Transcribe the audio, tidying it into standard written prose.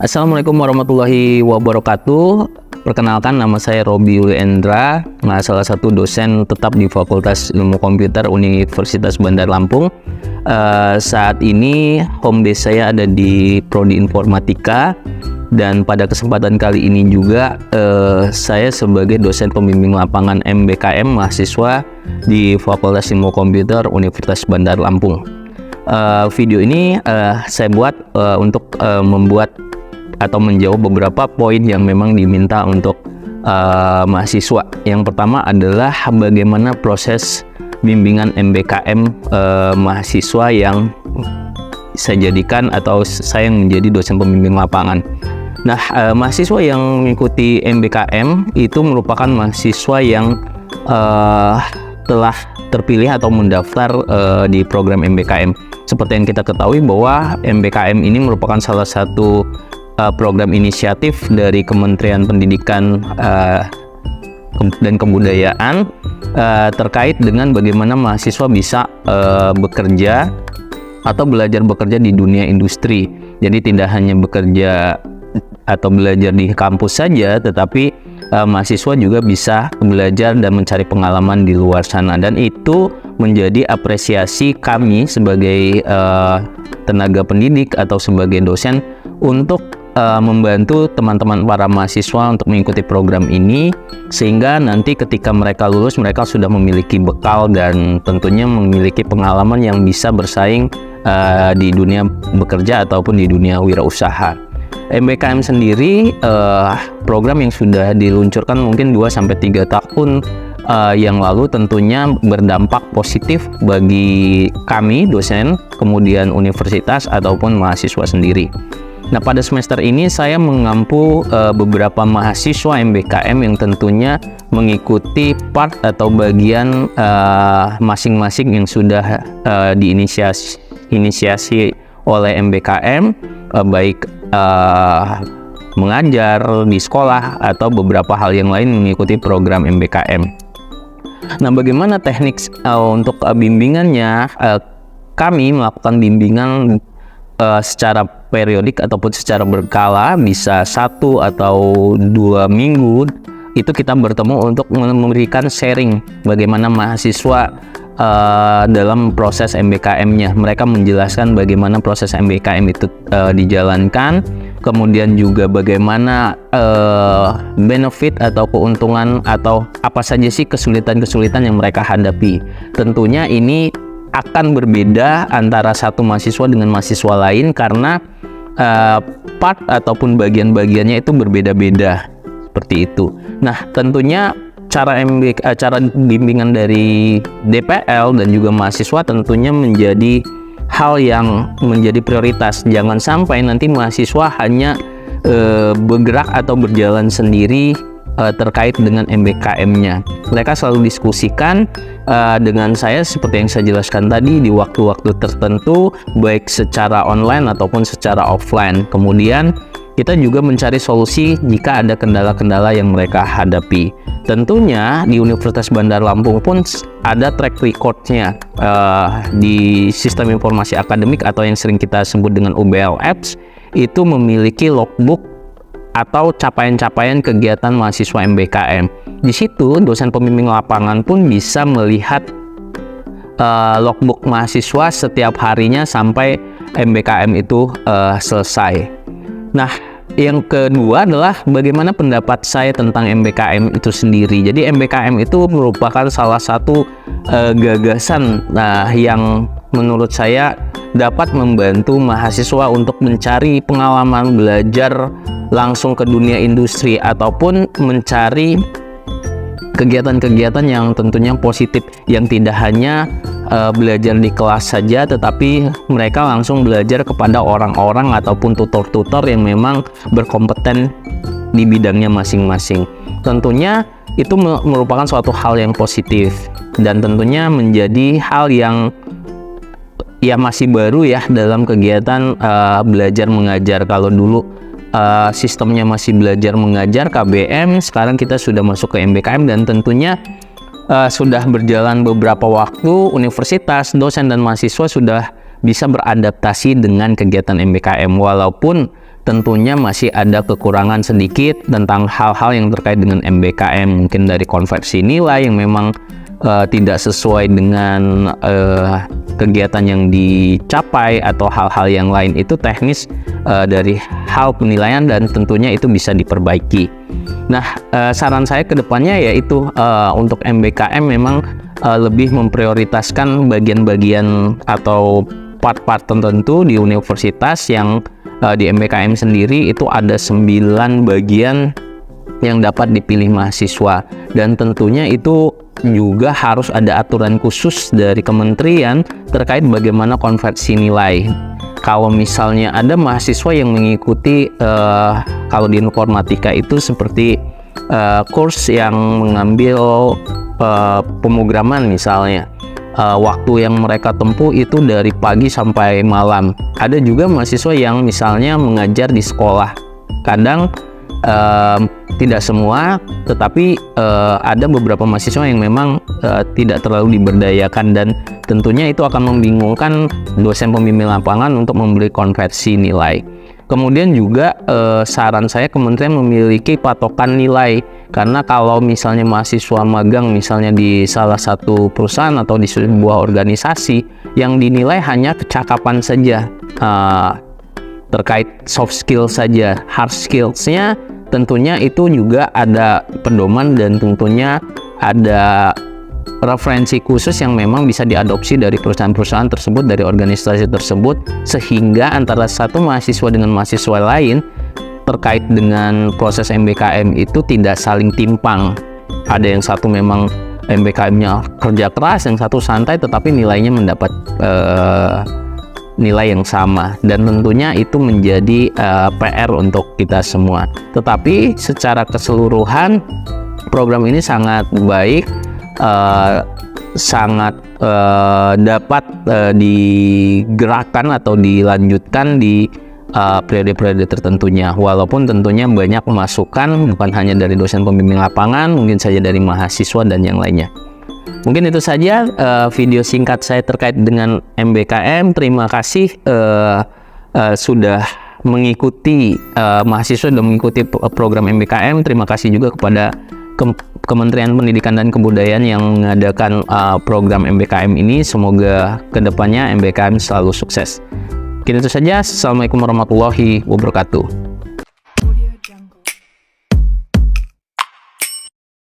Assalamualaikum warahmatullahi wabarakatuh. Perkenalkan, nama saya Robi Endra, salah satu dosen tetap di Fakultas Ilmu Komputer Universitas Bandar Lampung. Saat ini home base saya ada di Prodi Informatika, dan pada kesempatan kali ini juga saya sebagai dosen pembimbing lapangan MBKM mahasiswa di Fakultas Ilmu Komputer Universitas Bandar Lampung. Video ini saya buat untuk membuat atau menjawab beberapa poin yang memang diminta untuk mahasiswa. Yang pertama adalah bagaimana proses bimbingan MBKM mahasiswa yang saya jadikan atau saya yang menjadi dosen pembimbing lapangan. Nah, mahasiswa yang mengikuti MBKM itu merupakan mahasiswa yang telah terpilih atau mendaftar di program MBKM. Seperti yang kita ketahui bahwa MBKM ini merupakan salah satu program inisiatif dari Kementerian Pendidikan dan Kebudayaan terkait dengan bagaimana mahasiswa bisa bekerja atau belajar bekerja di dunia industri. Jadi tidak hanya bekerja atau belajar di kampus saja, tetapi mahasiswa juga bisa belajar dan mencari pengalaman di luar sana, dan itu menjadi apresiasi kami sebagai tenaga pendidik atau sebagai dosen untuk membantu teman-teman para mahasiswa untuk mengikuti program ini, sehingga nanti ketika mereka lulus mereka sudah memiliki bekal dan tentunya memiliki pengalaman yang bisa bersaing di dunia bekerja ataupun di dunia wirausaha. MBKM sendiri program yang sudah diluncurkan mungkin 2-3 tahun yang lalu, tentunya berdampak positif bagi kami dosen, kemudian universitas ataupun mahasiswa sendiri. Nah, pada semester ini saya mengampu beberapa mahasiswa MBKM yang tentunya mengikuti part atau bagian masing-masing yang sudah diinisiasi oleh MBKM, baik mengajar di sekolah atau beberapa hal yang lain mengikuti program MBKM. Nah, bagaimana teknik untuk bimbingannya? Kami melakukan bimbingan secara periodik ataupun secara berkala, bisa 1 atau 2 minggu itu kita bertemu untuk memberikan sharing bagaimana mahasiswa dalam proses MBKM-nya. Mereka menjelaskan bagaimana proses MBKM itu dijalankan, kemudian juga bagaimana benefit atau keuntungan atau apa saja sih kesulitan-kesulitan yang mereka hadapi. Tentunya ini akan berbeda antara satu mahasiswa dengan mahasiswa lain karena part ataupun bagian-bagiannya itu berbeda-beda, seperti itu. Nah, tentunya cara bimbingan dari DPL dan juga mahasiswa tentunya menjadi hal yang menjadi prioritas. Jangan sampai nanti mahasiswa hanya bergerak atau berjalan sendiri terkait dengan MBKM-nya. Mereka selalu diskusikan dengan saya seperti yang saya jelaskan tadi di waktu-waktu tertentu, baik secara online ataupun secara offline. Kemudian kita juga mencari solusi jika ada kendala-kendala yang mereka hadapi. Tentunya di Universitas Bandar Lampung pun ada track record-nya di sistem informasi akademik atau yang sering kita sebut dengan UBL Apps, itu memiliki logbook atau capaian-capaian kegiatan mahasiswa MBKM. Di situ dosen pembimbing lapangan pun bisa melihat logbook mahasiswa setiap harinya sampai MBKM itu selesai. Nah, yang kedua adalah bagaimana pendapat saya tentang MBKM itu sendiri. Jadi MBKM itu merupakan salah satu gagasan yang menurut saya dapat membantu mahasiswa untuk mencari pengalaman belajar langsung ke dunia industri ataupun mencari kegiatan-kegiatan yang tentunya positif, yang tidak hanya belajar di kelas saja, tetapi mereka langsung belajar kepada orang-orang ataupun tutor-tutor yang memang berkompeten di bidangnya masing-masing. Tentunya itu merupakan suatu hal yang positif dan tentunya menjadi hal yang masih baru ya dalam kegiatan belajar mengajar. Kalau dulu sistemnya masih belajar mengajar KBM, sekarang kita sudah masuk ke MBKM, dan tentunya sudah berjalan beberapa waktu, universitas, dosen dan mahasiswa sudah bisa beradaptasi dengan kegiatan MBKM. Walaupun tentunya masih ada kekurangan sedikit tentang hal-hal yang terkait dengan MBKM, mungkin dari konversi nilai yang memang tidak sesuai dengan kegiatan yang dicapai atau hal-hal yang lain. Itu teknis dari hal penilaian dan tentunya itu bisa diperbaiki. Nah, saran saya ke depannya yaitu untuk MBKM memang lebih memprioritaskan bagian-bagian atau part-part tertentu di universitas yang di MBKM sendiri itu ada 9 bagian yang dapat dipilih mahasiswa, dan tentunya itu juga harus ada aturan khusus dari kementerian terkait bagaimana konversi nilai. Kalau misalnya ada mahasiswa yang mengikuti kalau di informatika itu seperti kurs yang mengambil pemrograman misalnya, waktu yang mereka tempuh itu dari pagi sampai malam. Ada juga mahasiswa yang misalnya mengajar di sekolah, kadang tidak semua, tetapi ada beberapa mahasiswa yang memang tidak terlalu diberdayakan, dan tentunya itu akan membingungkan dosen pembimbing lapangan untuk memberi konversi nilai. Kemudian juga saran saya kementerian memiliki patokan nilai, karena kalau misalnya mahasiswa magang misalnya di salah satu perusahaan atau di sebuah organisasi yang dinilai hanya kecakapan saja, terkait soft skill saja, hard skills-nya tentunya itu juga ada pedoman dan tentunya ada referensi khusus yang memang bisa diadopsi dari perusahaan-perusahaan tersebut, dari organisasi tersebut, sehingga antara satu mahasiswa dengan mahasiswa lain terkait dengan proses MBKM itu tidak saling timpang. Ada yang satu memang MBKM-nya kerja keras, yang satu santai, tetapi nilainya mendapat nilai yang sama, dan tentunya itu menjadi PR untuk kita semua. Tetapi secara keseluruhan program ini sangat baik, sangat dapat digerakkan atau dilanjutkan di periode-periode tertentunya, walaupun tentunya banyak masukan bukan hanya dari dosen pembimbing lapangan, mungkin saja dari mahasiswa dan yang lainnya. Mungkin itu saja video singkat saya terkait dengan MBKM. Terima kasih sudah mengikuti, mahasiswa sudah mengikuti program MBKM. Terima kasih juga kepada Kementerian Pendidikan dan Kebudayaan yang mengadakan program MBKM ini. Semoga kedepannya MBKM selalu sukses. Mungkin itu saja. Assalamualaikum warahmatullahi wabarakatuh.